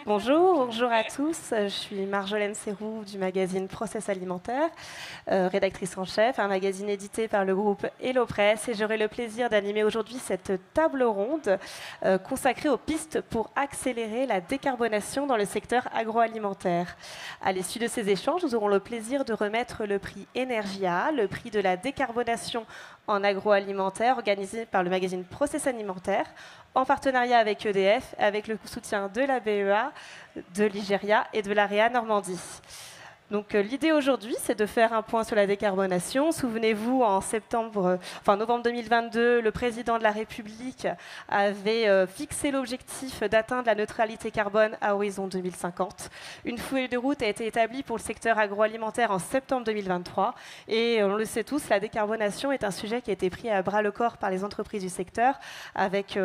Bonjour à tous. Je suis Marjolaine Serroux du magazine Process Alimentaire, rédactrice en chef, un magazine édité par le groupe Hello Press. Et j'aurai le plaisir d'animer aujourd'hui cette table ronde consacrée aux pistes pour accélérer la décarbonation dans le secteur agroalimentaire. À l'issue de ces échanges, nous aurons le plaisir de remettre le prix Energia, le prix de la décarbonation en agroalimentaire, organisé par le magazine Process Alimentaire, en partenariat avec EDF, avec le soutien de la BEA, de l'Igeria et de l'AREA Normandie. Donc l'idée aujourd'hui, c'est de faire un point sur la décarbonation. Souvenez-vous, en novembre 2022, le président de la République avait fixé l'objectif d'atteindre la neutralité carbone à horizon 2050. Une feuille de route a été établie pour le secteur agroalimentaire en septembre 2023. Et on le sait tous, la décarbonation est un sujet qui a été pris à bras-le-corps par les entreprises du secteur, avec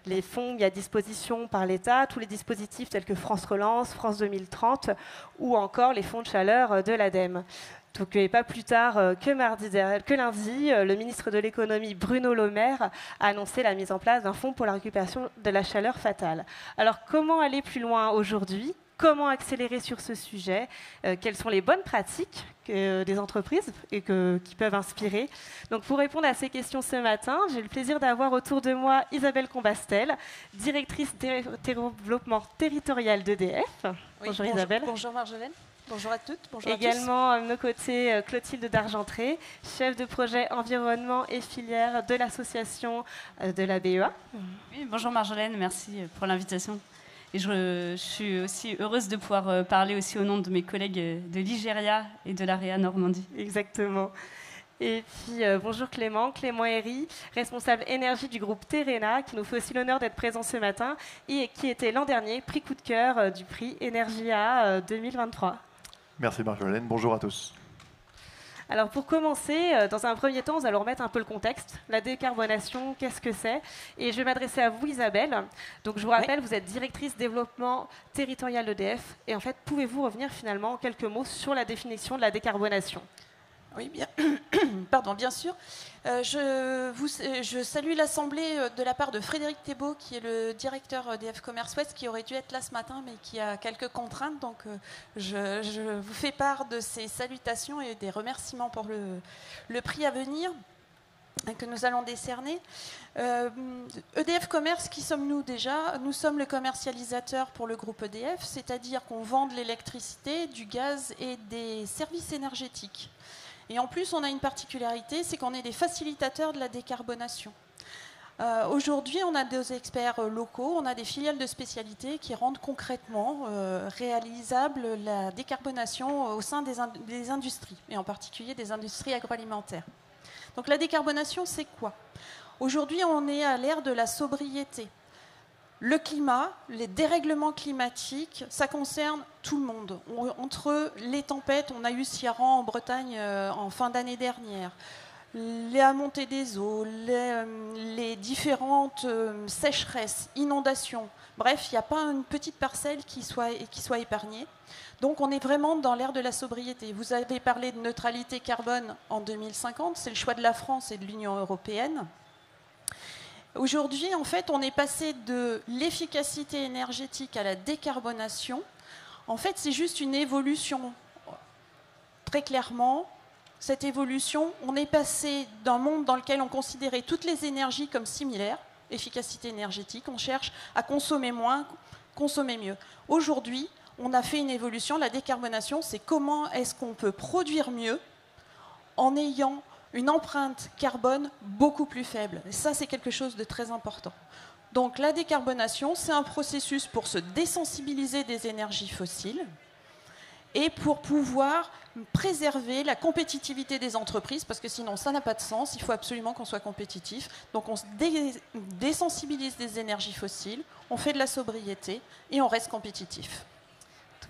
les fonds mis à disposition par l'État, tous les dispositifs tels que France Relance, France 2030, ou encore les fonds de chaleur de l'ADEME. Donc, et pas plus tard que lundi, le ministre de l'économie Bruno Le Maire a annoncé la mise en place d'un fonds pour la récupération de la chaleur fatale. Alors comment aller plus loin aujourd'hui ? Comment accélérer sur ce sujet ? Quelles sont les bonnes pratiques des entreprises et qui peuvent inspirer ? Donc, pour répondre à ces questions ce matin, j'ai le plaisir d'avoir autour de moi Isabelle Combastel, directrice développement territorial d'EDF. Oui, bonjour Isabelle. Bonjour Marjolaine. Bonjour à toutes, bonjour Également à nos côtés, Clotilde d'Argentré, chef de projet environnement et filière de l'association de la BEA. Oui, bonjour Marjolaine, merci pour l'invitation. Et je suis aussi heureuse de pouvoir parler aussi au nom de mes collègues de l'Igeria et de l'AREA Normandie. Exactement. Et puis bonjour Clément Herry, responsable énergie du groupe Terena, qui nous fait aussi l'honneur d'être présent ce matin et qui était l'an dernier prix coup de cœur du prix Energia 2023. Merci Marjolaine, bonjour à tous. Alors pour commencer, dans un premier temps, nous allons remettre un peu le contexte. La décarbonation, qu'est-ce que c'est ? Et je vais m'adresser à vous Isabelle. Donc je vous rappelle, Vous êtes directrice développement territorial d'EDF. Et en fait, pouvez-vous revenir finalement en quelques mots sur la définition de la décarbonation ? Oui, bien. Pardon, bien sûr. Je salue l'Assemblée de la part de Frédéric Thébault, qui est le directeur d'EDF Commerce Ouest, qui aurait dû être là ce matin, mais qui a quelques contraintes. Donc, je vous fais part de ces salutations et des remerciements pour le prix à venir que nous allons décerner. EDF Commerce, qui sommes-nous déjà ? Nous sommes le commercialisateur pour le groupe EDF, c'est-à-dire qu'on vend de l'électricité, du gaz et des services énergétiques. Et en plus, on a une particularité, c'est qu'on est des facilitateurs de la décarbonation. Aujourd'hui, on a des experts locaux, on a des filiales de spécialité qui rendent concrètement réalisable la décarbonation au sein des industries, et en particulier des industries agroalimentaires. Donc la décarbonation, c'est quoi ? Aujourd'hui, on est à l'ère de la sobriété. Le climat, les dérèglements climatiques, ça concerne tout le monde. Entre les tempêtes, on a eu Ciaran en Bretagne en fin d'année dernière, la montée des eaux, les différentes sécheresses, inondations. Bref, il n'y a pas une petite parcelle qui soit épargnée. Donc on est vraiment dans l'ère de la sobriété. Vous avez parlé de neutralité carbone en 2050, c'est le choix de la France et de l'Union européenne. Aujourd'hui, en fait, on est passé de l'efficacité énergétique à la décarbonation. En fait, c'est juste une évolution. Très clairement, cette évolution, on est passé d'un monde dans lequel on considérait toutes les énergies comme similaires, efficacité énergétique, on cherche à consommer moins, consommer mieux. Aujourd'hui, on a fait une évolution. La décarbonation, c'est comment est-ce qu'on peut produire mieux en ayant une empreinte carbone beaucoup plus faible. Et ça, c'est quelque chose de très important. Donc la décarbonation, c'est un processus pour se désensibiliser des énergies fossiles et pour pouvoir préserver la compétitivité des entreprises, parce que sinon, ça n'a pas de sens. Il faut absolument qu'on soit compétitif. Donc on se désensibilise des énergies fossiles, on fait de la sobriété et on reste compétitif.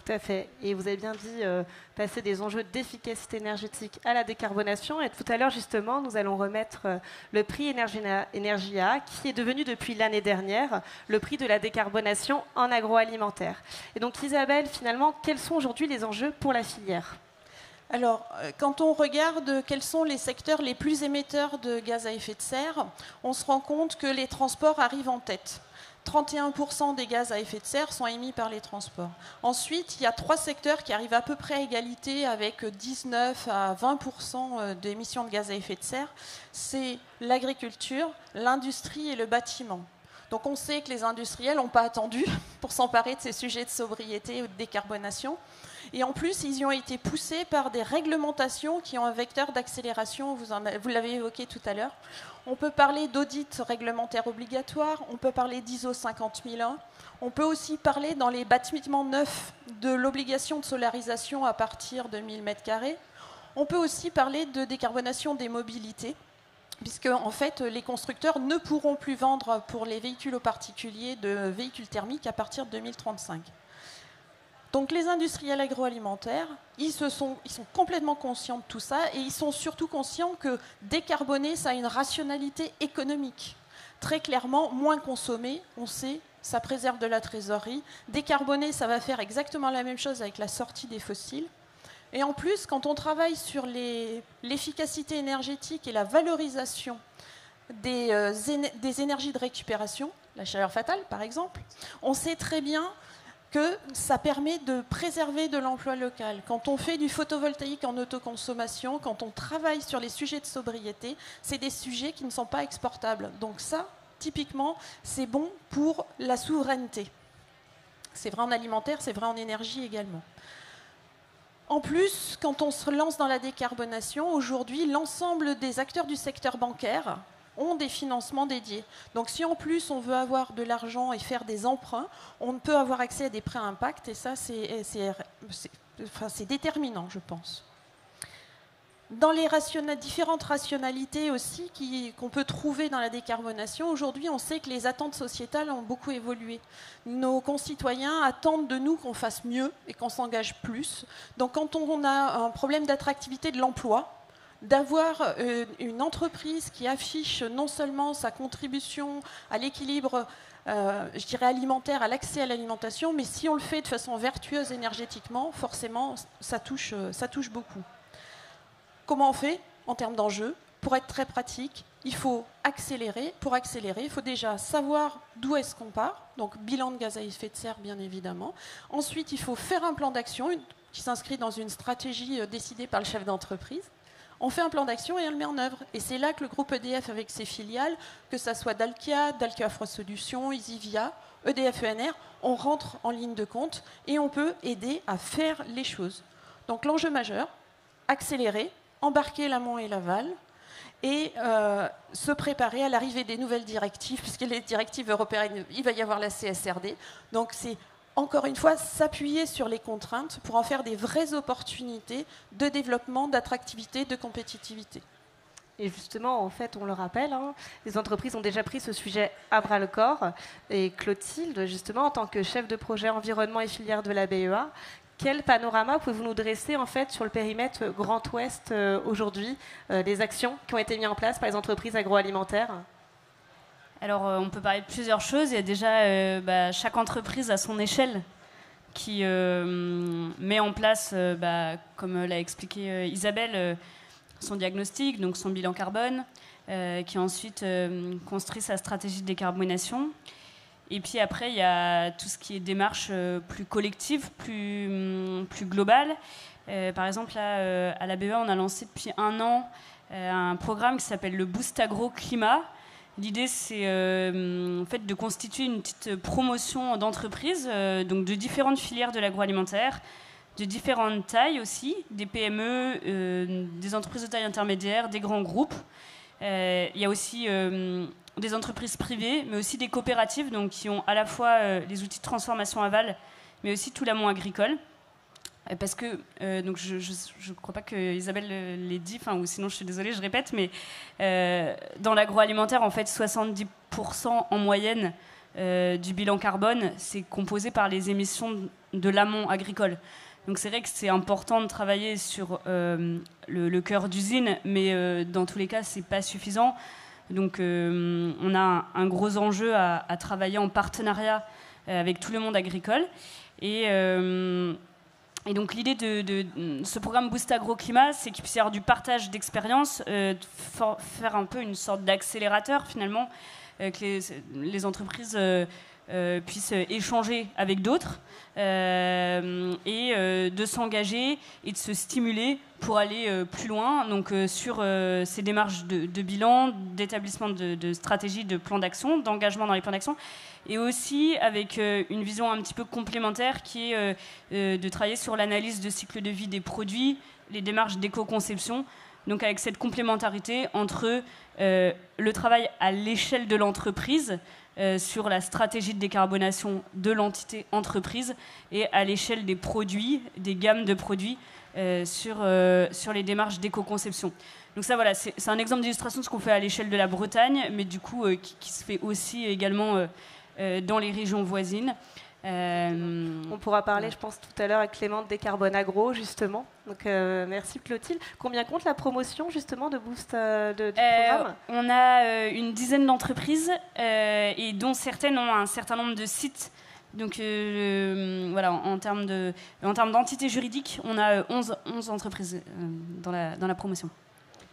Tout à fait. Et vous avez bien dit passer des enjeux d'efficacité énergétique à la décarbonation. Et tout à l'heure, justement, nous allons remettre le prix Energia, qui est devenu depuis l'année dernière le prix de la décarbonation en agroalimentaire. Et donc, Isabelle, finalement, quels sont aujourd'hui les enjeux pour la filière ? Alors, quand on regarde quels sont les secteurs les plus émetteurs de gaz à effet de serre, on se rend compte que les transports arrivent en tête. 31% des gaz à effet de serre sont émis par les transports. Ensuite, il y a 3 secteurs qui arrivent à peu près à égalité avec 19 à 20% d'émissions de gaz à effet de serre. C'est l'agriculture, l'industrie et le bâtiment. Donc on sait que les industriels n'ont pas attendu pour s'emparer de ces sujets de sobriété ou de décarbonation. Et en plus, ils y ont été poussés par des réglementations qui ont un vecteur d'accélération, vous l'avez évoqué tout à l'heure. On peut parler d'audit réglementaire obligatoire, on peut parler d'ISO 50001, on peut aussi parler dans les bâtiments neufs de l'obligation de solarisation à partir de 1000 m². On peut aussi parler de décarbonation des mobilités, puisque en fait, les constructeurs ne pourront plus vendre pour les véhicules aux particuliers de véhicules thermiques à partir de 2035. Donc les industriels agroalimentaires, ils sont complètement conscients de tout ça et ils sont surtout conscients que décarboner, ça a une rationalité économique. Très clairement, moins consommer, on sait, ça préserve de la trésorerie. Décarboner, ça va faire exactement la même chose avec la sortie des fossiles. Et en plus, quand on travaille sur l'efficacité énergétique et la valorisation des énergies de récupération, la chaleur fatale par exemple, on sait très bien que ça permet de préserver de l'emploi local. Quand on fait du photovoltaïque en autoconsommation, quand on travaille sur les sujets de sobriété, c'est des sujets qui ne sont pas exportables. Donc ça, typiquement, c'est bon pour la souveraineté. C'est vrai en alimentaire, c'est vrai en énergie également. En plus, quand on se lance dans la décarbonation, aujourd'hui, l'ensemble des acteurs du secteur bancaire ont des financements dédiés. Donc si en plus on veut avoir de l'argent et faire des emprunts, on peut avoir accès à des prêts à impact et ça c'est déterminant, je pense. Dans les différentes rationalités aussi qu'on peut trouver dans la décarbonation, aujourd'hui on sait que les attentes sociétales ont beaucoup évolué. Nos concitoyens attendent de nous qu'on fasse mieux et qu'on s'engage plus. Donc quand on a un problème d'attractivité de l'emploi, d'avoir une entreprise qui affiche non seulement sa contribution à l'équilibre, je dirais alimentaire, à l'accès à l'alimentation, mais si on le fait de façon vertueuse énergétiquement, forcément, ça touche beaucoup. Comment on fait en termes d'enjeux? Pour être très pratique, il faut accélérer. Pour accélérer, il faut déjà savoir d'où est-ce qu'on part, donc bilan de gaz à effet de serre, bien évidemment. Ensuite, il faut faire un plan d'action qui s'inscrit dans une stratégie décidée par le chef d'entreprise. On fait un plan d'action et on le met en œuvre. Et c'est là que le groupe EDF, avec ses filiales, que ce soit Dalkia, Dalkia Froid Solutions, Isivia, EDF ENR, on rentre en ligne de compte et on peut aider à faire les choses. Donc l'enjeu majeur, accélérer, embarquer l'amont et l'aval et se préparer à l'arrivée des nouvelles directives, puisque les directives européennes, il va y avoir la CSRD. Donc c'est encore une fois, s'appuyer sur les contraintes pour en faire des vraies opportunités de développement, d'attractivité, de compétitivité. Et justement, en fait, on le rappelle, les entreprises ont déjà pris ce sujet à bras-le-corps. Et Clotilde, justement, en tant que chef de projet environnement et filière de la BEA, quel panorama pouvez-vous nous dresser en fait sur le périmètre Grand Ouest aujourd'hui, des actions qui ont été mises en place par les entreprises agroalimentaires ? Alors, on peut parler de plusieurs choses. Il y a déjà chaque entreprise à son échelle qui met en place, comme l'a expliqué Isabelle, son diagnostic, donc son bilan carbone, qui ensuite construit sa stratégie de décarbonation. Et puis après, il y a tout ce qui est démarche plus collective, plus globale. Par exemple, là, à la BEA, on a lancé depuis 1 an un programme qui s'appelle le Boost Agro Climat. L'idée, c'est en fait, de constituer une petite promotion d'entreprises, donc de différentes filières de l'agroalimentaire, de différentes tailles aussi, des PME, des entreprises de taille intermédiaire, des grands groupes. Il y a aussi des entreprises privées, mais aussi des coopératives, donc, qui ont à la fois les outils de transformation aval, mais aussi tout l'amont agricole. Parce que, donc je ne crois pas que Isabelle l'ait dit, ou sinon je suis désolée, je répète, mais dans l'agroalimentaire, en fait, 70% en moyenne du bilan carbone, c'est composé par les émissions de l'amont agricole. Donc c'est vrai que c'est important de travailler sur le cœur d'usine, mais dans tous les cas, ce n'est pas suffisant. Donc on a un gros enjeu à travailler en partenariat avec tout le monde agricole. Et Et donc l'idée de ce programme Boost Agroclimat, c'est qu'il puisse y avoir du partage d'expériences, faire un peu une sorte d'accélérateur finalement, que les entreprises puissent échanger avec d'autres et de s'engager et de se stimuler pour aller plus loin donc, sur ces démarches de bilan, d'établissement de stratégie, de plan d'action, d'engagement dans les plans d'action, et aussi avec une vision un petit peu complémentaire qui est de travailler sur l'analyse de cycle de vie des produits, les démarches d'éco-conception, donc avec cette complémentarité entre le travail à l'échelle de l'entreprise, sur la stratégie de décarbonation de l'entité entreprise, et à l'échelle des produits, des gammes de produits, sur les démarches d'éco-conception. Donc ça, voilà, c'est un exemple d'illustration de ce qu'on fait à l'échelle de la Bretagne, mais du coup qui se fait aussi également dans les régions voisines. On pourra parler, je pense, tout à l'heure avec Clément de Décarbone Agro, justement. Donc, merci Clotilde. Combien compte la promotion, justement, de Boost du programme ? On a une dizaine d'entreprises, et dont certaines ont un certain nombre de sites. Donc, voilà, en termes d'entité juridique, on a 11 entreprises dans la promotion,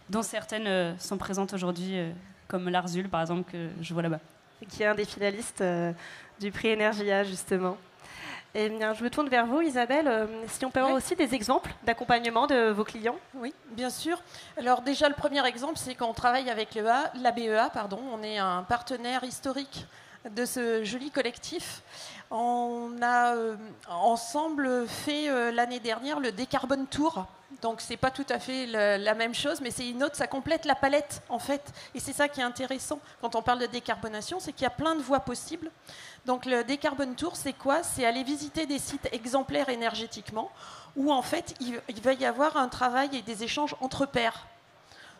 dont certaines sont présentes aujourd'hui, comme l'Arzul, par exemple, que je vois là-bas. Qui est un des finalistes du prix Energia, justement. Eh bien, je me tourne vers vous, Isabelle. Si on peut avoir aussi des exemples d'accompagnement de vos clients. Oui, bien sûr. Alors déjà, le premier exemple, c'est qu'on travaille avec la BEA. On est un partenaire historique de ce joli collectif. On a ensemble fait l'année dernière le Décarbone Tour. Donc c'est pas tout à fait la même chose, mais c'est une autre, ça complète la palette en fait. Et c'est ça qui est intéressant quand on parle de décarbonation, c'est qu'il y a plein de voies possibles. Donc le Décarbone Tour, c'est quoi ? C'est aller visiter des sites exemplaires énergétiquement, où en fait il va y avoir un travail et des échanges entre pairs.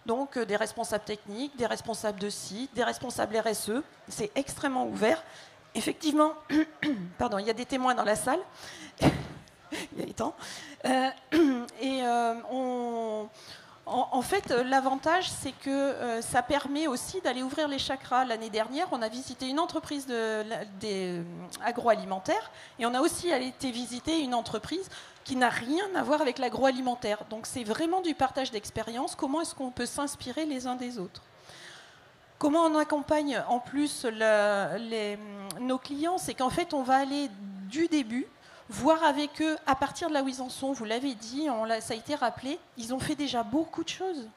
Donc des responsables techniques, des responsables de site, des responsables RSE. C'est extrêmement ouvert. Effectivement, pardon, il y a des témoins dans la salle. Il y a temps. En fait, l'avantage, c'est que ça permet aussi d'aller ouvrir les chakras. L'année dernière, on a visité une entreprise agroalimentaire, et on a aussi été visiter une entreprise qui n'a rien à voir avec l'agroalimentaire. Donc c'est vraiment du partage d'expérience. Comment est-ce qu'on peut s'inspirer les uns des autres ? Comment on accompagne en plus nos clients ? C'est qu'en fait, on va aller du début, voir avec eux à partir de là où ils en sont. Vous l'avez dit, ça a été rappelé, ils ont fait déjà beaucoup de choses.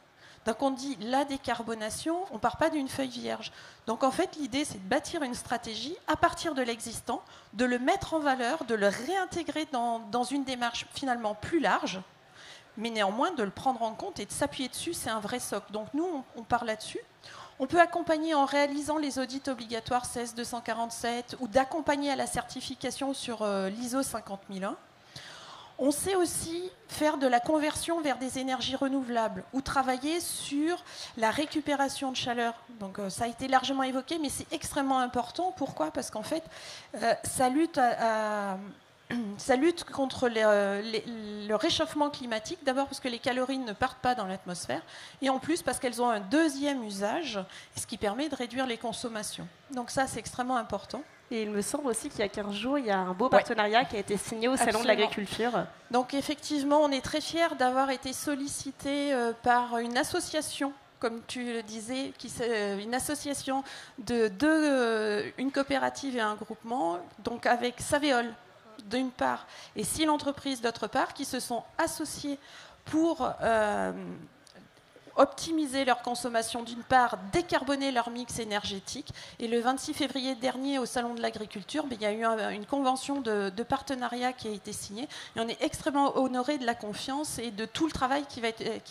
Donc on dit la décarbonation, on ne part pas d'une feuille vierge. Donc en fait, l'idée, c'est de bâtir une stratégie à partir de l'existant, de le mettre en valeur, de le réintégrer dans une démarche finalement plus large, mais néanmoins de le prendre en compte et de s'appuyer dessus, c'est un vrai socle. Donc nous, on part là-dessus. On peut accompagner en réalisant les audits obligatoires 16247 ou d'accompagner à la certification sur l'ISO 50001. On sait aussi faire de la conversion vers des énergies renouvelables ou travailler sur la récupération de chaleur. Donc ça a été largement évoqué, mais c'est extrêmement important. Pourquoi ? Parce qu'en fait, ça lutte contre le réchauffement climatique, d'abord parce que les calories ne partent pas dans l'atmosphère, et en plus parce qu'elles ont un deuxième usage, ce qui permet de réduire les consommations. Donc ça, c'est extrêmement important. Et il me semble aussi qu'il y a 15 jours, il y a un beau partenariat qui a été signé au Salon de l'Agriculture. Donc effectivement, on est très fiers d'avoir été sollicités par une association, comme tu le disais, une association une coopérative et un groupement, donc avec Saveol d'une part, et si l'entreprise d'autre part, qui se sont associés pour optimiser leur consommation d'une part, décarboner leur mix énergétique. Et le 26 février dernier, au Salon de l'Agriculture, il y a eu une convention de partenariat qui a été signée. Et on est extrêmement honorés de la confiance et de tout le travail qui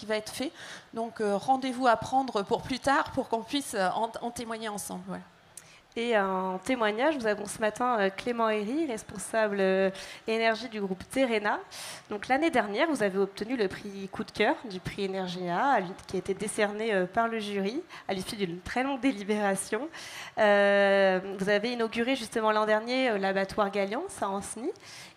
va être fait. Donc rendez-vous à prendre pour plus tard, pour qu'on puisse en témoigner ensemble. Voilà. Et en témoignage, nous avons ce matin Clément Herry, responsable énergie du groupe Terrena. Donc l'année dernière, vous avez obtenu le prix coup de cœur du prix Energia, qui a été décerné par le jury à l'issue d'une très longue délibération. Vous avez inauguré justement l'an dernier l'abattoir Galiance à Ancenis.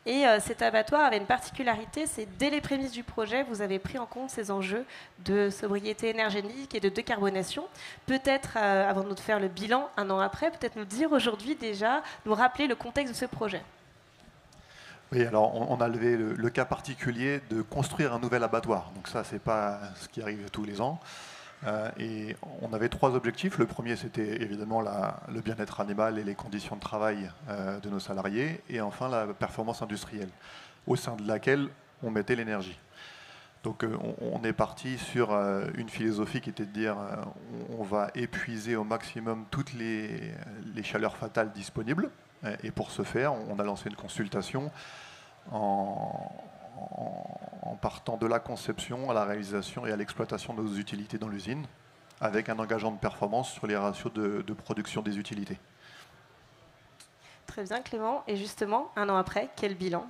Et cet abattoir avait une particularité, c'est dès les prémices du projet, vous avez pris en compte ces enjeux de sobriété énergétique et de décarbonation. Peut-être, avant de nous faire le bilan un an après, peut-être nous dire aujourd'hui déjà, nous rappeler le contexte de ce projet. Oui, alors on a levé le cas particulier de construire un nouvel abattoir. Donc ça, c'est pas ce qui arrive tous les ans. Et on avait 3 objectifs. Le premier, c'était évidemment le bien-être animal et les conditions de travail de nos salariés. Et enfin, la performance industrielle, au sein de laquelle on mettait l'énergie. Donc on est parti sur une philosophie qui était de dire on va épuiser au maximum toutes les chaleurs fatales disponibles. Et pour ce faire, on a lancé une consultation en partant de la conception à la réalisation et à l'exploitation de nos utilités dans l'usine, avec un engagement de performance sur les ratios de production des utilités. Très bien, Clément. Et justement, 1 an après, quel bilan?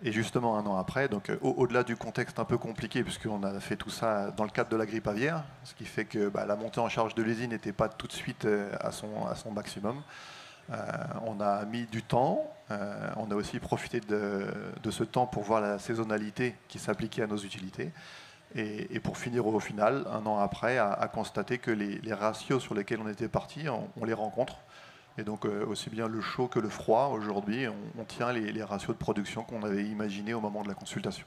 Et justement, 1 an après, donc au-delà du contexte un peu compliqué, puisqu'on a fait tout ça dans le cadre de la grippe aviaire, ce qui fait que la montée en charge de l'usine n'était pas tout de suite à son maximum. On a mis du temps, on a aussi profité de ce temps pour voir la saisonnalité qui s'appliquait à nos utilités. Et pour finir au final, 1 an après, à constater que les ratios sur lesquels on était parti, on les rencontre. Et donc aussi bien le chaud que le froid, aujourd'hui, on tient les ratios de production qu'on avait imaginés au moment de la consultation.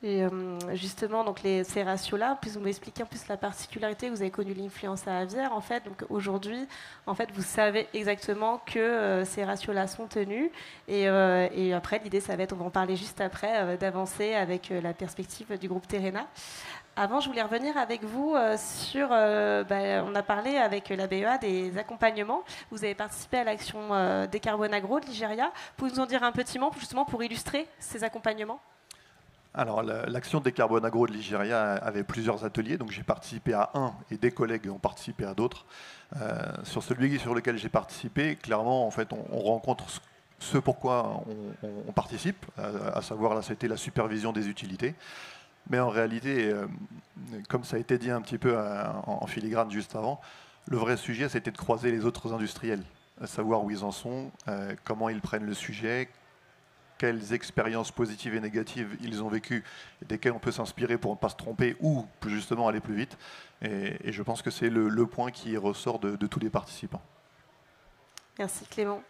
Et justement, donc ces ratios-là, vous m'expliquez un peu la particularité. Vous avez connu l'influenza aviaire, en fait. Donc aujourd'hui, en fait, vous savez exactement que ces ratios-là sont tenus. Et après, l'idée, ça va être, on va en parler juste après, d'avancer avec la perspective du groupe Terrena. Avant, je voulais revenir avec vous sur... on a parlé avec la BEA des accompagnements. Vous avez participé à l'action Décarbone Agro de l'Igéria. Pouvez-vous nous en dire un petit mot, justement, pour illustrer ces accompagnements? Alors, l'action Décarbone Agro de l'Igéria avait plusieurs ateliers, donc j'ai participé à un et des collègues ont participé à d'autres. Sur celui sur lequel j'ai participé, clairement, en fait, on rencontre ce pourquoi on participe, à savoir, là, c'était la supervision des utilités. Mais en réalité, comme ça a été dit un petit peu en filigrane juste avant, le vrai sujet, c'était de croiser les autres industriels, à savoir où ils en sont, comment ils prennent le sujet, quelles expériences positives et négatives ils ont vécues, et desquelles on peut s'inspirer pour ne pas se tromper ou justement aller plus vite. Et je pense que c'est le point qui ressort de tous les participants. Merci Clément.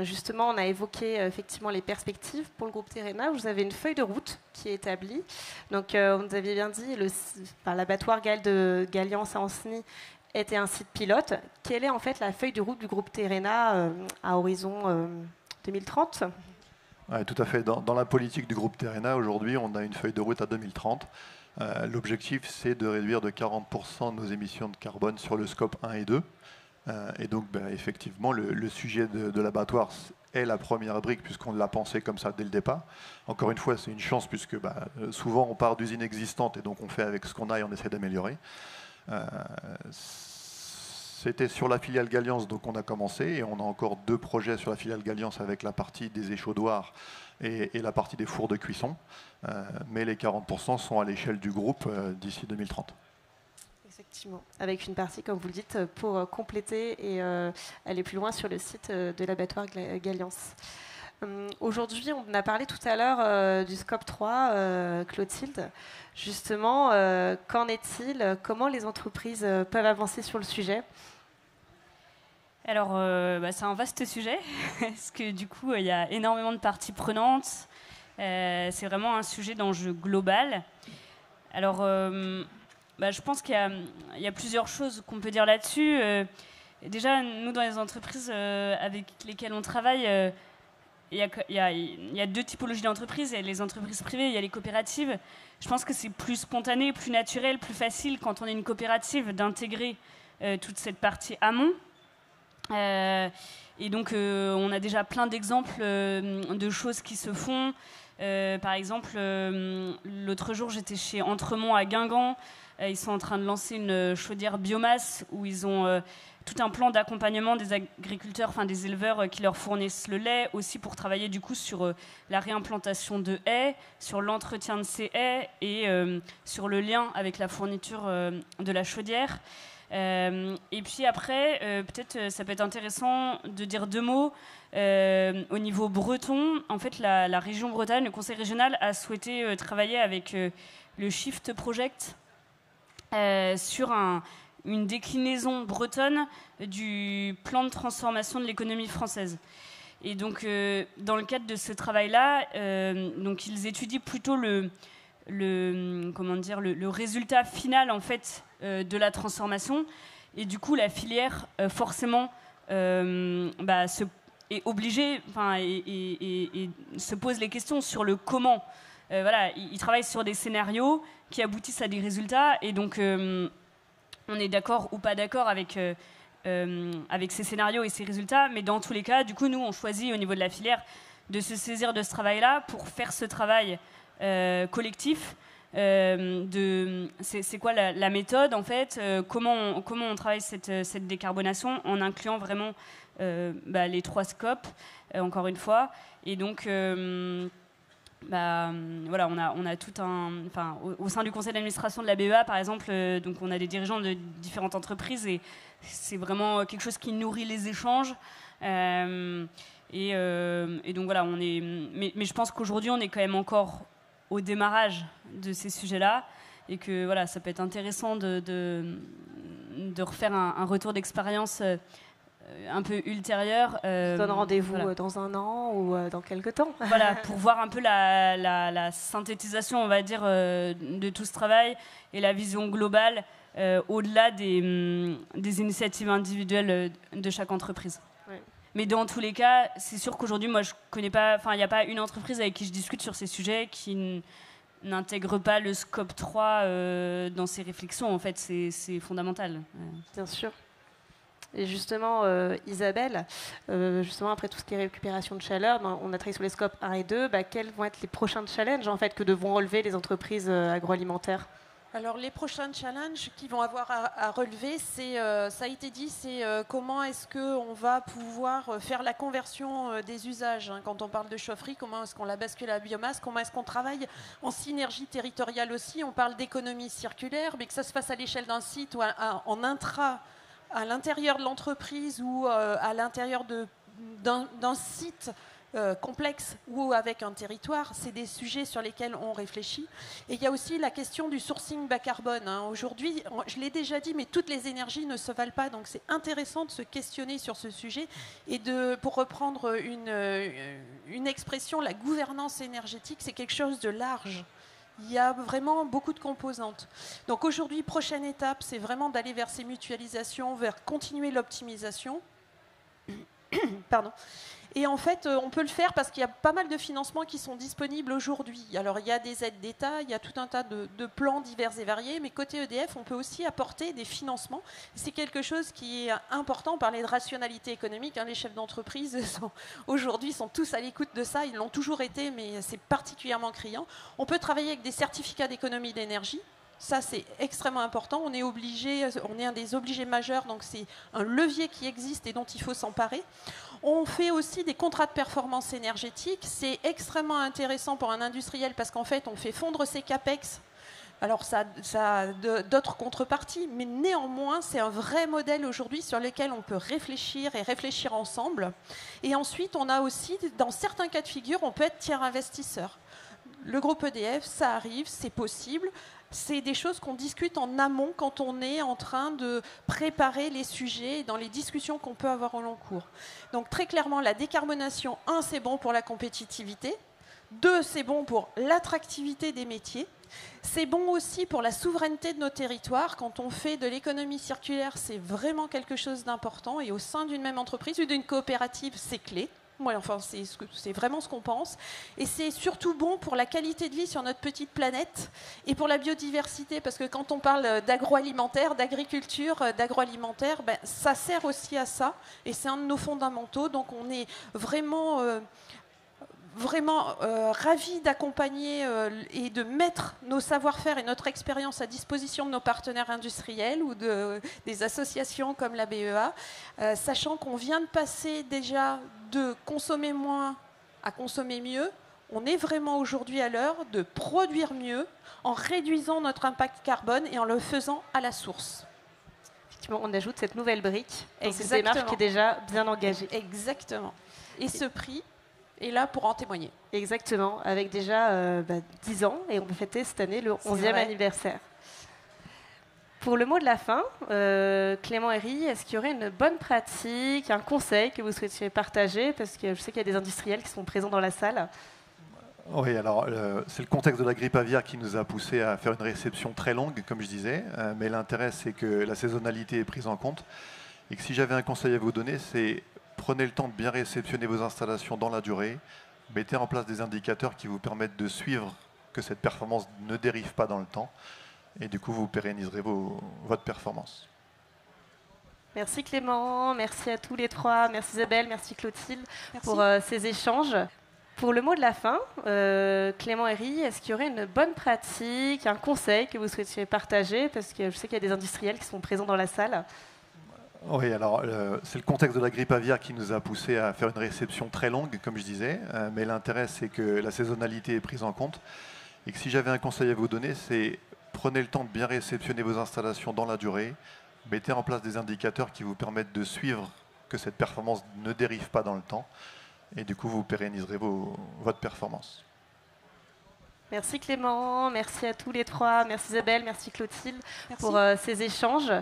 Justement, on a évoqué effectivement les perspectives pour le groupe Terrena. Vous avez une feuille de route qui est établie. Donc, vous avez bien dit, l'abattoir de Galiance à Anceny était un site pilote. Quelle est en fait la feuille de route du groupe Terrena à horizon 2030 ? Ouais, tout à fait. Dans la politique du groupe Terrena, aujourd'hui, on a une feuille de route à 2030. L'objectif, c'est de réduire de 40% nos émissions de carbone sur le scope 1 et 2. Et donc, effectivement, le sujet de l'abattoir est la première brique, puisqu'on l'a pensé comme ça dès le départ. Encore une fois, c'est une chance, puisque souvent, on part d'usines existantes, et donc on fait avec ce qu'on a et on essaie d'améliorer. C'était sur la filiale Galiance, donc on a commencé, et on a encore 2 projets sur la filiale Galiance avec la partie des échauddoirs et la partie des fours de cuisson. Mais les 40% sont à l'échelle du groupe d'ici 2030. Effectivement, avec une partie, comme vous le dites, pour compléter et aller plus loin sur le site de l'abattoir Galiance. Aujourd'hui, on a parlé tout à l'heure du scope 3, Clotilde. Justement, qu'en est-il? Comment les entreprises peuvent avancer sur le sujet? Alors, c'est un vaste sujet, parce que du coup, il y a énormément de parties prenantes. C'est vraiment un sujet d'enjeu global. Alors, je pense qu'il y a plusieurs choses qu'on peut dire là-dessus. Déjà, nous, dans les entreprises avec lesquelles on travaille, il y a 2 typologies d'entreprises. Il y a les entreprises privées, il y a les coopératives. Je pense que c'est plus spontané, plus naturel, plus facile quand on est une coopérative d'intégrer toute cette partie amont. Et donc, on a déjà plein d'exemples de choses qui se font. Par exemple, l'autre jour, j'étais chez Entremont à Guingamp. Ils sont en train de lancer une chaudière biomasse où ils ont tout un plan d'accompagnement des agriculteurs, enfin des éleveurs qui leur fournissent le lait, aussi pour travailler du coup sur la réimplantation de haies, sur l'entretien de ces haies et sur le lien avec la fourniture de la chaudière. Et puis après, peut-être ça peut être intéressant de dire 2 mots. Au niveau breton, en fait, la région Bretagne, le conseil régional a souhaité travailler avec le Shift Project sur une déclinaison bretonne du plan de transformation de l'économie française. Et donc, dans le cadre de ce travail-là, donc ils étudient plutôt le résultat final en fait de la transformation. Et du coup, la filière forcément est obligée, et se pose les questions sur le comment. Voilà, ils travaillent sur des scénarios qui aboutissent à des résultats, et donc on est d'accord ou pas d'accord avec ces scénarios et ces résultats, mais dans tous les cas, du coup, nous, on choisit au niveau de la filière de se saisir de ce travail-là pour faire ce travail collectif. C'est quoi la méthode, en fait, comment on travaille cette décarbonation en incluant vraiment les 3 scopes, encore une fois. Et donc, voilà, on a tout au sein du conseil d'administration de la BEA, par exemple, donc on a des dirigeants de différentes entreprises, et c'est vraiment quelque chose qui nourrit les échanges. Et donc voilà, mais je pense qu'aujourd'hui, on est quand même encore au démarrage de ces sujets-là, et que voilà, ça peut être intéressant de refaire un retour d'expérience un peu ultérieur. Je donne rendez-vous dans un an ou dans quelques temps. Voilà, pour voir un peu la synthétisation, on va dire, de tout ce travail et la vision globale au-delà des initiatives individuelles de chaque entreprise. Ouais. Mais dans tous les cas, c'est sûr qu'aujourd'hui, moi, je connais pas, il n'y a pas une entreprise avec qui je discute sur ces sujets qui n'intègre pas le scope 3 dans ses réflexions. En fait, c'est fondamental. Bien sûr. Et justement, Isabelle, justement, après tout ce qui est récupération de chaleur, on a travaillé sur les scopes 1 et 2. Quels vont être les prochains challenges en fait, que devront relever les entreprises agroalimentaires ? Alors, les prochains challenges qu'ils vont avoir à relever, ça a été dit, c'est comment est-ce qu'on va pouvoir faire la conversion des usages. Hein, quand on parle de chaufferie, comment est-ce qu'on la bascule à la biomasse, comment est-ce qu'on travaille en synergie territoriale aussi. On parle d'économie circulaire, mais que ça se fasse à l'échelle d'un site ou en intra, à l'intérieur de l'entreprise ou à l'intérieur d'un site complexe ou avec un territoire, c'est des sujets sur lesquels on réfléchit. Et il y a aussi la question du sourcing bas carbone. Hein. Aujourd'hui, je l'ai déjà dit, mais toutes les énergies ne se valent pas, donc c'est intéressant de se questionner sur ce sujet et pour reprendre une expression, la gouvernance énergétique, c'est quelque chose de large. Il y a vraiment beaucoup de composantes. Donc aujourd'hui, prochaine étape, c'est vraiment d'aller vers ces mutualisations, vers continuer l'optimisation. Pardon. Et en fait, on peut le faire parce qu'il y a pas mal de financements qui sont disponibles aujourd'hui. Alors, il y a des aides d'État, il y a tout un tas de plans divers et variés, mais côté EDF, on peut aussi apporter des financements. C'est quelque chose qui est important. On parlait de rationalité économique. Hein, les chefs d'entreprise aujourd'hui sont tous à l'écoute de ça. Ils l'ont toujours été, mais c'est particulièrement criant. On peut travailler avec des certificats d'économie d'énergie. Ça, c'est extrêmement important. On est un des obligés majeurs, donc c'est un levier qui existe et dont il faut s'emparer. On fait aussi des contrats de performance énergétique. C'est extrêmement intéressant pour un industriel parce qu'en fait, on fait fondre ses CAPEX. Alors, ça a d'autres contreparties, mais néanmoins, c'est un vrai modèle aujourd'hui sur lequel on peut réfléchir et réfléchir ensemble. Et ensuite, on a aussi, dans certains cas de figure, on peut être tiers investisseur. Le groupe EDF, ça arrive, c'est possible. C'est des choses qu'on discute en amont quand on est en train de préparer les sujets dans les discussions qu'on peut avoir au long cours. Donc très clairement, la décarbonation, 1, c'est bon pour la compétitivité. 2, c'est bon pour l'attractivité des métiers. C'est bon aussi pour la souveraineté de nos territoires. Quand on fait de l'économie circulaire, c'est vraiment quelque chose d'important. Et au sein d'une même entreprise ou d'une coopérative, c'est clé. Ouais, enfin, c'est vraiment ce qu'on pense. Et c'est surtout bon pour la qualité de vie sur notre petite planète et pour la biodiversité, parce que quand on parle d'agroalimentaire, d'agriculture, d'agroalimentaire, ça sert aussi à ça, et c'est un de nos fondamentaux. Donc on est vraiment ravis d'accompagner et de mettre nos savoir-faire et notre expérience à disposition de nos partenaires industriels ou des associations comme la BEA, sachant qu'on vient de passer déjà de consommer moins à consommer mieux. On est vraiment aujourd'hui à l'heure de produire mieux en réduisant notre impact carbone et en le faisant à la source. Effectivement, on ajoute cette nouvelle brique dans cette démarche qui est déjà bien engagée. Exactement. Et ce prix est là pour en témoigner. Exactement, avec déjà 10 ans, et on peut fêter cette année le 11e anniversaire. Pour le mot de la fin, Clément Herry, est-ce qu'il y aurait une bonne pratique, un conseil que vous souhaitiez partager? Parce que je sais qu'il y a des industriels qui sont présents dans la salle. Oui, alors c'est le contexte de la grippe aviaire qui nous a poussé à faire une réception très longue, comme je disais. Mais l'intérêt, c'est que la saisonnalité est prise en compte. Et que si j'avais un conseil à vous donner, c'est prenez le temps de bien réceptionner vos installations dans la durée. Mettez en place des indicateurs qui vous permettent de suivre que cette performance ne dérive pas dans le temps. Et du coup, vous pérenniserez votre performance. Merci Clément, merci à tous les trois, merci Isabelle, merci Clotilde pour ces échanges. Pour le mot de la fin, Clément Herry, est-ce qu'il y aurait une bonne pratique, un conseil que vous souhaitiez partager? Parce que je sais qu'il y a des industriels qui sont présents dans la salle. Oui, alors c'est le contexte de la grippe aviaire qui nous a poussé à faire une réception très longue, comme je disais. Mais l'intérêt, c'est que la saisonnalité est prise en compte. Et que si j'avais un conseil à vous donner, c'est prenez le temps de bien réceptionner vos installations dans la durée. Mettez en place des indicateurs qui vous permettent de suivre que cette performance ne dérive pas dans le temps. Et du coup, vous pérenniserez votre performance. Merci Clément, merci à tous les trois, merci Isabelle, merci Clotilde pour ces échanges.